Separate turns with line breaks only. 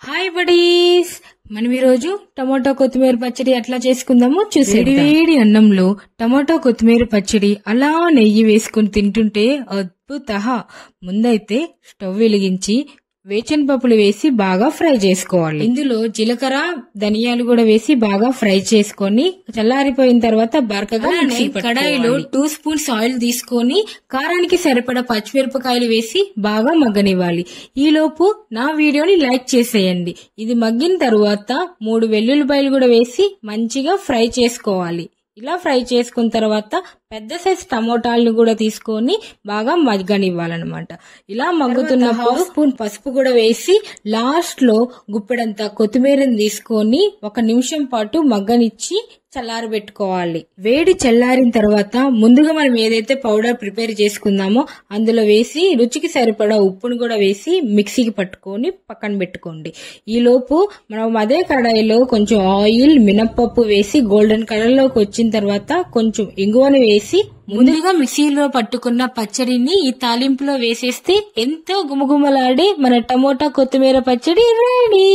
Hi buddies, మనం ఈరోజు tomato కొత్తిమీర పచ్చడి ఎట్లా చేసుకుందామో చూసేద్దాం. వేడి అన్నంలో టమాటో కొత్తిమీర పచ్చడి అలా నెయ్యి వేసుకుని తింటుంటే అద్భుత. ముందైతే స్టవ్ వెలిగించి వేచిన పప్పులు వేసి బాగా ఫ్రై చేసుకోవాలి. ఇందులో జీలకర్ర ధనియాలు కూడా వేసి బాగా ఫ్రై చేసుకొని చల్లారిపోయిన తర్వాత బరకగా కడాయిలో 2 స్పూన్స్ ఆయిల్ తీసుకొని కారానికి సరిపడా పచ్చిమిరపకాయలు వేసి బాగా మగ్గనివ్వాలి. ఈలోపు నా వీడియోని లైక్ చేసేయండి. ఇది మగ్గిన తర్వాత 3 వెల్లుల్లిపాయలు కూడా వేసి మంచిగా ఫ్రై చేసుకోవాలి. ఇలా ఫ్రై చేసుకున్న తర్వాత పెద్ద సైజ్ టమోటాలను కూడా తీసుకొని బాగా మగ్గనివ్వాలన్నమాట. ఇలా మగ్గుతున్న 1 స్పూన్ పసుపు కూడా వేసి లాస్ట్ లో గుప్పెడంత కొత్తిమీరని తీసుకొని 1 నిమిషం పాటు మగ్గనిచ్చి చల్లారబెట్టుకోవాలి. వేడి చల్లారిన తర్వాత ముందుగా మనం ఏదైతే పౌడర్ ప్రిపేర్ చేసుకుందామో అందులో వేసి రుచికి సరిపడా ఉప్పును కూడా వేసి మిక్సీకి పట్టుకొని పక్కన పెట్టుకోండి. ఈ లోపు మనం అదే కడాయిలో కొంచెం ఆయిల్, మినప్పప్పు వేసి గోల్డెన్ కలర్ లోకి వచ్చిన తర్వాత కొంచెం ఇంగువను వేసి ముందుగా మిక్సీలో పట్టుకున్న పచ్చడిని ఈ తాలింపులో వేసేస్తే ఎంతో గుమగుమలాడే మన టమోటా కొత్తిమీర పచ్చడి రెడీ.